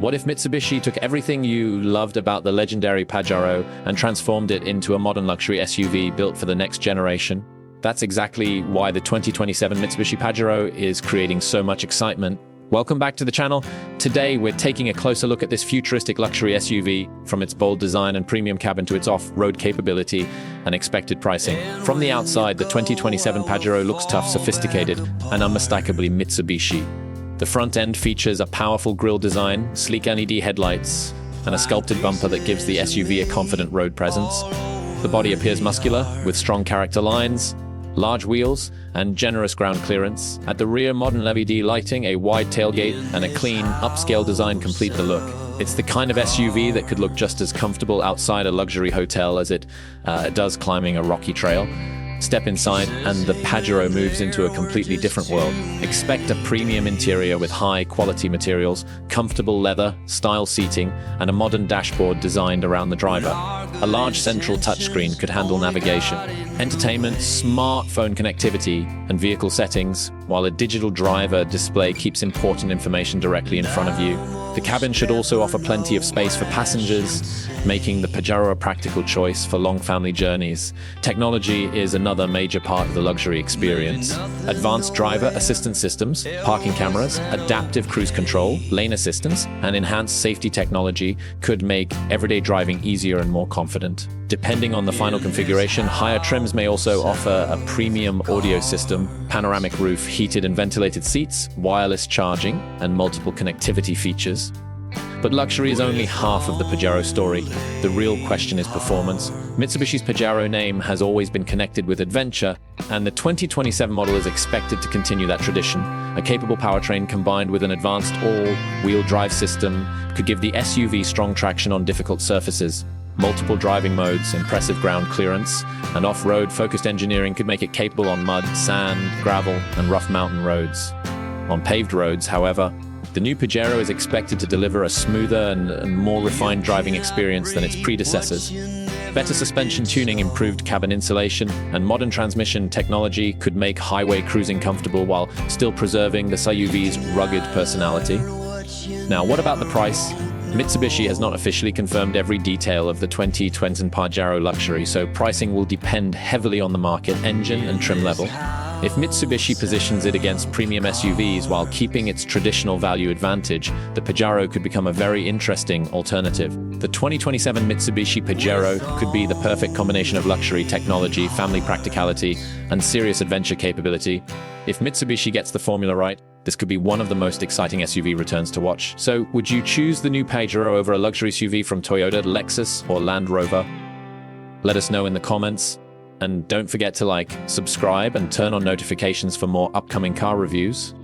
What if Mitsubishi took everything you loved about the legendary Pajero and transformed it into a modern luxury SUV built for the next generation? That's exactly why the 2027 Mitsubishi Pajero is creating so much excitement. Welcome back to the channel. Today, we're taking a closer look at this futuristic luxury SUV, from its bold design and premium cabin to its off-road capability and expected pricing. From the outside, the 2027 Pajero looks tough, sophisticated, and unmistakably Mitsubishi. The front end features a powerful grille design, sleek LED headlights, and a sculpted bumper that gives the SUV a confident road presence. The body appears muscular, with strong character lines, large wheels, and generous ground clearance. At the rear, modern LED lighting, a wide tailgate, and a clean, upscale design complete the look. It's the kind of SUV that could look just as comfortable outside a luxury hotel as it does climbing a rocky trail. Step inside, and the Pajero moves into a completely different world. Expect a premium interior with high-quality materials, comfortable leather, style seating, and a modern dashboard designed around the driver. A large central touchscreen could handle navigation, entertainment, smartphone connectivity, and vehicle settings, while a digital driver display keeps important information directly in front of you. The cabin should also offer plenty of space for passengers, making the Pajero a practical choice for long family journeys. Technology is another major part of the luxury experience. Advanced driver assistance systems, parking cameras, adaptive cruise control, lane assistance, and enhanced safety technology could make everyday driving easier and more confident. Depending on the final configuration, higher trims may also offer a premium audio system, panoramic roof, heated and ventilated seats, wireless charging, and multiple connectivity features. But luxury is only half of the Pajero story. The real question is performance. Mitsubishi's Pajero name has always been connected with adventure, and the 2027 model is expected to continue that tradition. A capable powertrain combined with an advanced all-wheel drive system could give the SUV strong traction on difficult surfaces. Multiple driving modes, impressive ground clearance, and off-road focused engineering could make it capable on mud, sand, gravel, and rough mountain roads. On paved roads, however, the new Pajero is expected to deliver a smoother and more refined driving experience than its predecessors. Better suspension tuning, improved cabin insulation, and modern transmission technology could make highway cruising comfortable while still preserving the SUV's rugged personality. Now, what about the price? Mitsubishi has not officially confirmed every detail of the 2020 Pajero luxury, so pricing will depend heavily on the market, engine, and trim level. If Mitsubishi positions it against premium SUVs while keeping its traditional value advantage, the Pajero could become a very interesting alternative. The 2027 Mitsubishi Pajero could be the perfect combination of luxury, technology, family practicality, and serious adventure capability. If Mitsubishi gets the formula right, this could be one of the most exciting SUV returns to watch. So, would you choose the new Pajero over a luxury SUV from Toyota, Lexus, or Land Rover? Let us know in the comments. And don't forget to like, subscribe, and turn on notifications for more upcoming car reviews.